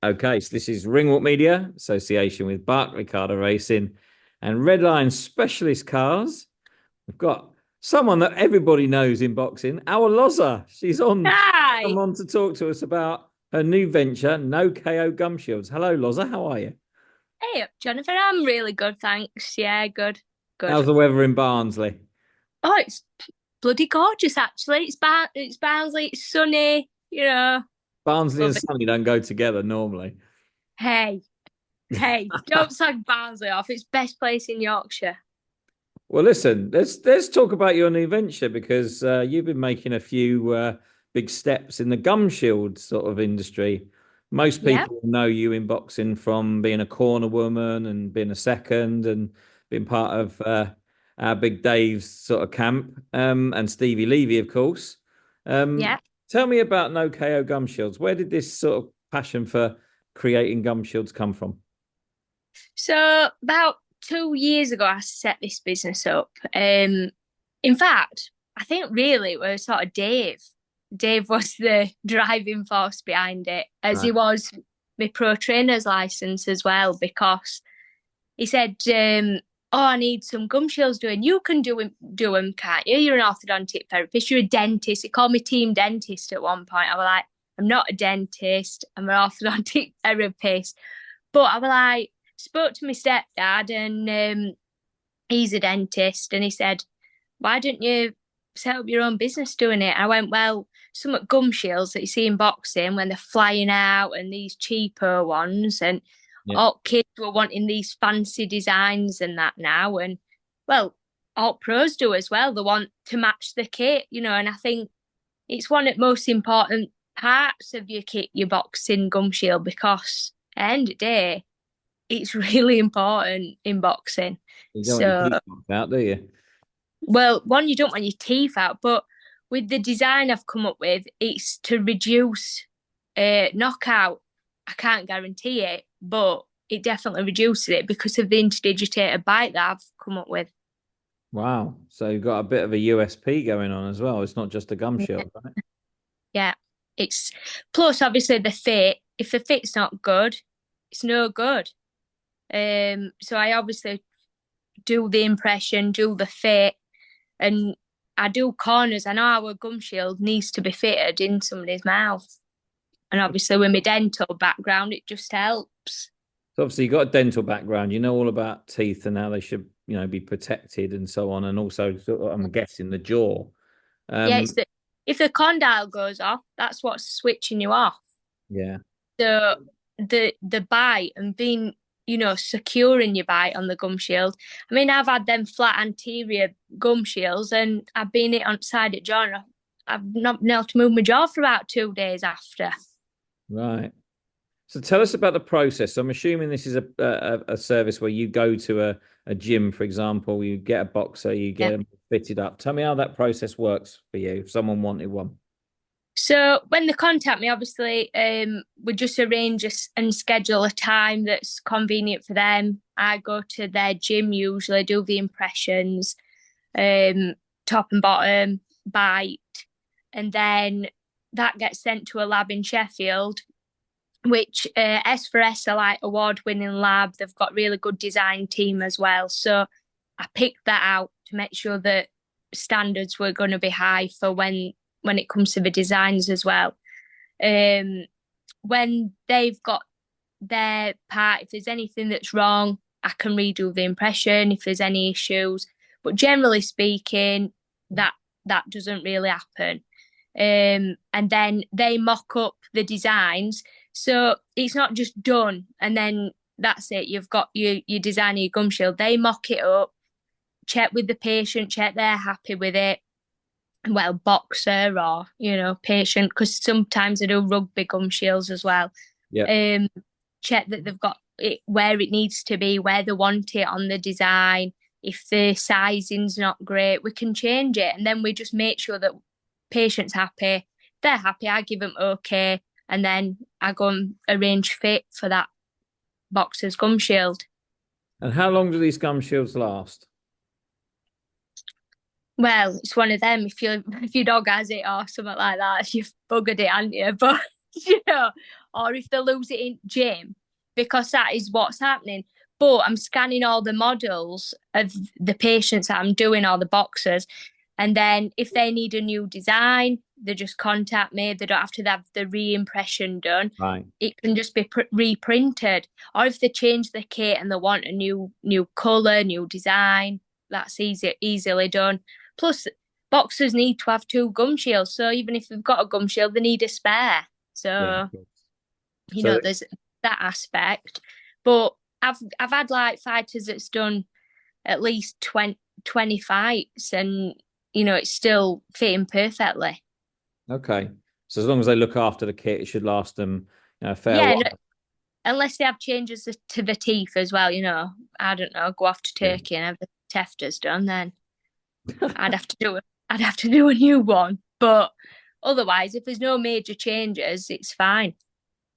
Okay, so this is Ringwalk Media, association with Bark Ricardo Racing and Redline Specialist Cars. We've got someone that everybody knows in boxing, our Loza. She's on, come Hi. on to talk to us about her new venture, No KO Gum Shields. Hello, Loza. How are you? Hey, Jonathan. I'm really good, thanks. Yeah, good. Good. How's the weather in Barnsley? Oh, it's bloody gorgeous, actually. It's Barnsley, it's sunny, Barnsley and love it. sunny don't go together normally. Hey, hey, don't slag Barnsley off. It's best place in Yorkshire. Well, listen, let's talk about your new venture because you've been making a few big steps in the gum shield sort of industry. Most Yeah, people know you in boxing from being a corner woman and being a second and being part of our Big Dave's sort of camp and Stevie Levy, of course. yeah. Tell me about No KO Gum Shields. Where did this sort of passion for creating gum shields come from? So about 2 years ago, I set this business up. In fact, I think really it was sort of Dave. Dave was the driving force behind it, as he Right. was my pro trainer's license as well, because he said, "Oh, I need some gum shields doing. You can do them, can't you? You're an orthodontic therapist. You're a dentist." He called me team dentist at one point. I was like, "I'm not a dentist. I'm an orthodontic therapist." But I was like, spoke to my stepdad, and he's a dentist, and he said, "Why don't you set up your own business doing it?" I went, "Well, some at gum shields that you see in boxing when they're flying out and these cheaper ones, and Yeah. all kids were wanting these fancy designs and that now, and well, all pros do as well. They want to match the kit, and I think it's one of the most important parts of your kit, your boxing gum shield, because at the end of the day, it's really important in boxing. You don't want your So, teeth knocked out, do you? well, one, you don't want your teeth out, but with the design I've come up with, it's to reduce knockout. I can't guarantee it, but it definitely reduces it because of the interdigitated bite that I've come up with. Wow. So you've got a bit of a USP going on as well. It's not just a gum Yeah. shield, right? Yeah. It's plus obviously the fit. If the fit's not good, it's no good. So I obviously do the impression, do the fit, and I do corners. I know our gum shield needs to be fitted in somebody's mouth. And obviously, with my dental background, it just helps. So obviously you've got a dental background. You know all about teeth and how they should, be protected and so on. And also, I'm guessing the jaw. Yeah, Um, it's the if the condyle goes off, that's what's switching you off. yeah. So the bite and being, securing your bite on the gum shield. I mean, I've had them flat anterior gum shields, and I've been it on side at jaw. And I've not been able to move my jaw for about 2 days after. Right. So tell us about the process. So I'm assuming this is a service where you go to a gym, for example, you get a boxer, you get Yeah. them fitted up. Tell me how that process works for you if someone wanted one. So when they contact me, obviously, we just arrange and schedule a time that's convenient for them. I go to their gym usually, do the impressions, um, top and bottom, bite, and then that gets sent to a lab in Sheffield, which S4S are like award-winning lab. They've got really good design team as well. So I picked that out to make sure that standards were going to be high for when it comes to the designs as well. Um, when they've got their part, if there's anything that's wrong, I can redo the impression if there's any issues. But generally speaking, that that doesn't really happen. And then they mock up the designs, so it's not just done and then that's it. You've got your design of your gum shield. They mock it up, check with the patient, check they're happy with it, well, boxer or patient, because sometimes I do rugby gum shields as well. Yeah. Um, check that they've got it where it needs to be, where they want it on the design. If the sizing's not great, we can change it, and then we just make sure that patient's happy, they're happy. I give them okay, and then I go and arrange fit for that boxer's gum shield. And how long do these gum shields last? Well, it's one of them. If your dog has it or something like that, you've buggered it, haven't you? But you know, or if they lose it in gym, because that is what's happening. But I'm scanning all the models of the patients that I'm doing, all the boxes. And then if they need a new design, they just contact me. They don't have to have the re-impression done. Right. It can just be reprinted. Or if they change the kit and they want a new colour, new design, that's easily done. Plus, boxers need to have two gum shields. So even if they've got a gum shield, they need a spare. Yeah. So, So there's that aspect. But I've had like fighters that's done at least 20 fights and, it's still fitting perfectly. okay. So as long as they look after the kit, it should last them, a fair Yeah, no, while. unless they have changes to the teeth as well, I don't know, go off to Yeah. Turkey and have the tefters done, then I'd have to do a new one. But otherwise, if there's no major changes, it's fine.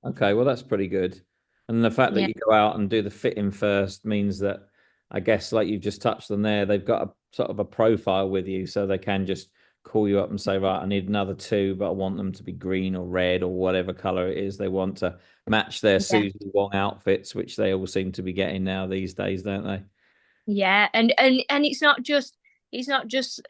Okay, well that's pretty good. And the fact that Yeah, you go out and do the fitting first means that I guess like you've just touched on there, they've got a sort of a profile with you, so they can just call you up and say, right, I need another two, but I want them to be green or red or whatever color it is they want to match their yeah, Susie Wong outfits, which they all seem to be getting now these days, don't they? yeah. And it's not just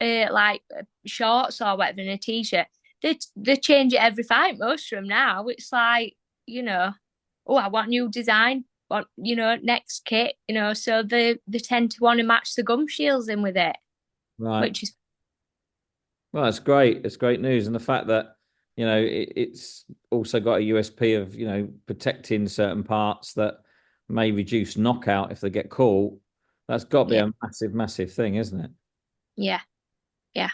like shorts or whatever in a t-shirt. They change it every fight, most of them now. It's like, oh, I want new design, want, next kit, so they tend to want to match the gum shields in with it, Right. which is Well, it's great. It's great news. And the fact that, it's also got a USP of, protecting certain parts that may reduce knockout if they get caught. That's got to be yeah, a massive, massive thing, isn't it? yeah, yeah,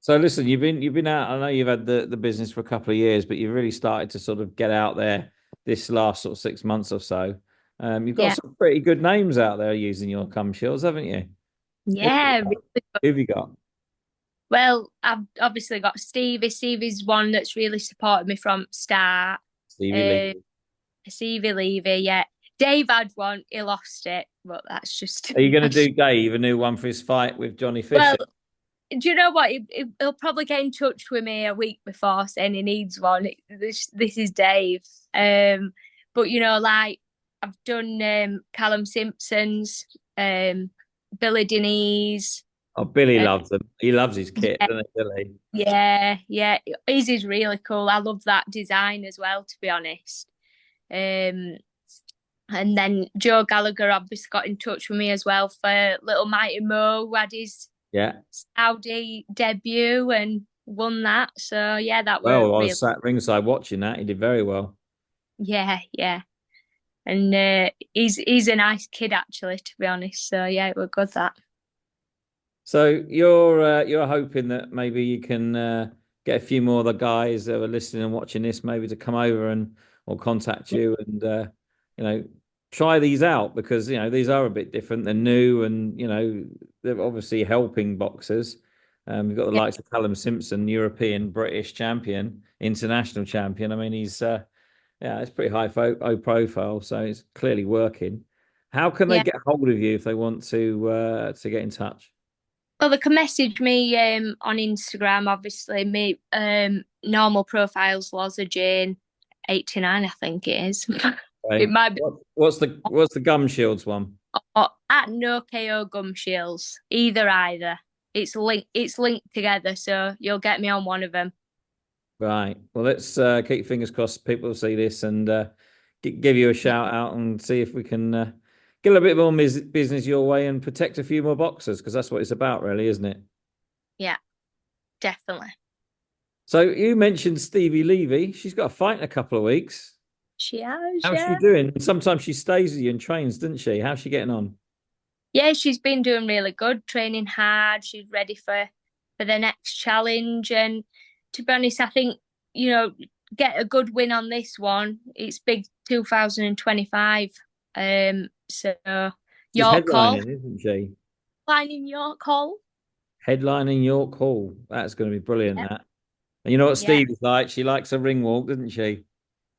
So listen, you've been out. I know you've had the business for a couple of years, but you've really started to sort of get out there this last sort of 6 months or so. You've got yeah, some pretty good names out there using your cum shields, haven't you? Who have you yeah. got? Really good. Who have you got? Well, I've obviously got Stevie. Stevie's one that's really supported me from start. Stevie Uh, Lee. Stevie Levy, yeah. Dave had one, he lost it, but that's just Are you going to that's do Dave a new one for his fight with Johnny Fisher? well. Do you know what? He'll probably get in touch with me a week before saying he needs one. This is Dave. But like I've done Callum Simpson's, Billy Deniz. Oh, Billy Uh, loves them. He loves his kit, yeah, doesn't he, Billy? yeah. His is really cool. I love that design as well, to be honest. Um, and then Joe Gallagher obviously got in touch with me as well for Little Mighty Mo, who had his Yeah. Saudi debut and won that. So yeah, that were Well, I real. was sat ringside watching that. He did very well. Yeah, yeah. And he's a nice kid actually, to be honest. So yeah, it was good that. So you're hoping that maybe you can get a few more of the guys that are listening and watching this maybe to come over and or contact you and you know try these out because these are a bit different. They're new and they're obviously helping boxers. You've got the Yeah, likes of Callum Simpson, European, British champion, international champion. I mean, he's yeah, it's pretty high profile, so it's clearly working. How can they yeah. get hold of you if they want to get in touch? Well, they can message me on Instagram. Obviously, me normal profiles, Loza Jane 89, I think it is. It Okay. might be What's the gum shields one? at no KO Gum Shields. Either. It's linked together, so you'll get me on one of them. Right. Well, let's keep fingers crossed people will see this and give you a Yeah, shout out and see if we can get a little bit more business your way and protect a few more boxers because that's what it's about, really, isn't it? yeah, definitely. So you mentioned Stevie Levy. She's got a fight in a couple of weeks. She has, How's she yeah. doing? Sometimes she stays with you and trains, doesn't she? How's she getting on? Yeah, she's been doing really good, training hard. She's ready for the next challenge. And to be honest, I think, get a good win on this one. It's big 2025. So She's York Hall, headlining, isn't she? lining York Hall. Headlining York Hall. That's going to be brilliant, Yep, that. And you know what yeah. Stevie's like? She likes a ring walk, doesn't she?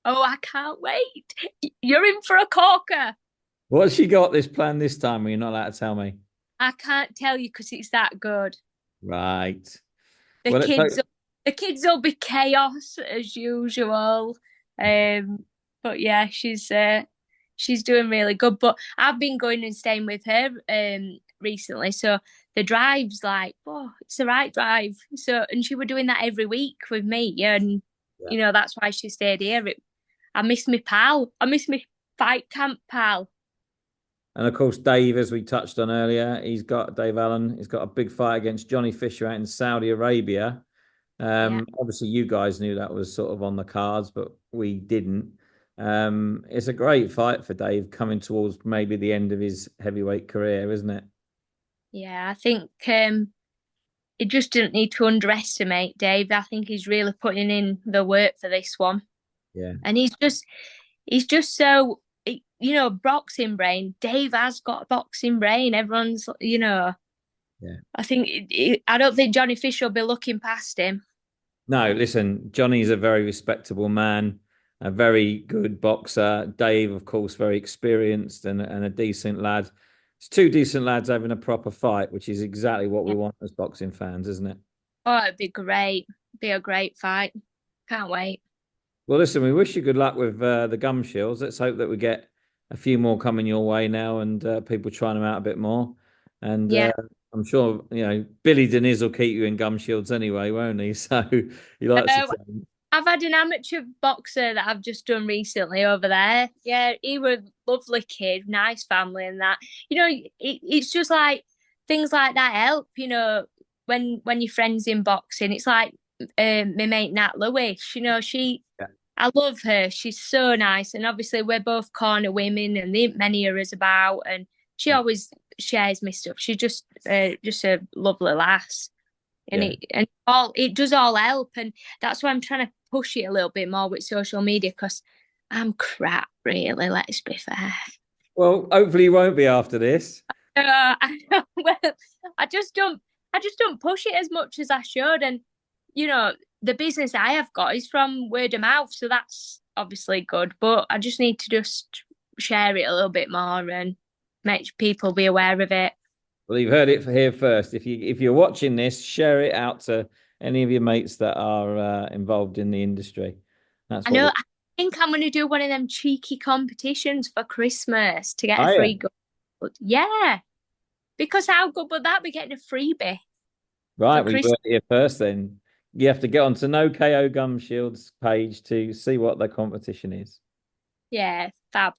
Oh, I can't wait. You're in for a corker. What's she got this plan this time? You're not allowed to tell me. I can't tell you because it's that good. Right. The Well, let's kids, hope. the kids will be chaos as usual. But yeah, she's doing really good. But I've been going and staying with her recently, so the drive's like, oh, it's the right drive. So and she were doing that every week with me, and Yeah. you know that's why she stayed here. I miss my pal. I miss my fight camp pal. And of course, Dave, as we touched on earlier, Dave Allen. He's got a big fight against Johnny Fisher out in Saudi Arabia. Yeah. Obviously, you guys knew that was sort of on the cards, but we didn't. It's a great fight for Dave coming towards maybe the end of his heavyweight career, isn't it? Yeah, I think you just didn't need to underestimate Dave. I think he's really putting in the work for this one. Yeah, And he's just so boxing brain. Dave has got a boxing brain. Everyone's yeah. I think I don't think Johnny Fisher will be looking past him. No, listen, Johnny's a very respectable man, a very good boxer. Dave, of course, very experienced and a decent lad. It's two decent lads having a proper fight, which is exactly what we Yeah. want as boxing fans, isn't it? Oh, it'd be great. Be a great fight. Can't wait. Well, listen, we wish you good luck with the gum shields. Let's hope that we get a few more coming your way now and people trying them out a bit more. And Yeah. I'm sure, Billy Deniz will keep you in gum shields anyway, won't he? So he likes to Um, train. I've had an amateur boxer that I've just done recently over there. Yeah, he was a lovely kid, nice family, and that. It's just like things like that help. When your friends in boxing, it's like my mate Nat Lewis. Yeah, I love her. She's so nice, and obviously we're both corner women, and there ain't many of us about, and she yeah, always shares my stuff. She's just a lovely lass, and yeah. it does all help, and that's why I'm trying to push it a little bit more with social media because I'm crap, really. Let's be fair. Well, hopefully you won't be after this. I know, well, I just don't, I just don't push it as much as I should, and you know, the business I have got is from word of mouth, so that's obviously good. But I just need to just share it a little bit more and make people be aware of it. Well, you've heard it here first. If you're watching this, share it out to any of your mates that are involved in the industry. That's I what know. we. I think I'm going to do one of them cheeky competitions for Christmas to get a Oh yeah. free gold. Yeah, because how good would that be getting a freebie Right, for we Christmas? were here first then. You have to get onto No KO Gum Shields page to see what the competition is. Yeah, fab.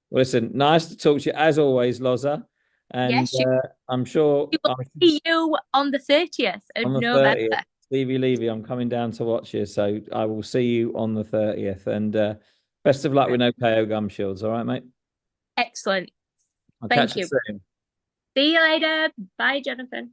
Well, listen, nice to talk to you as always, Loza. And Yes, she I'm sure will see you on the 30th on of the November. 30th, Stevie Levy, I'm coming down to watch you. So I will see you on the 30th. And best of luck with No KO Gum Shields. All right, mate? Excellent. I'll catch Thank you you. soon. See you later. Bye, Jonathan.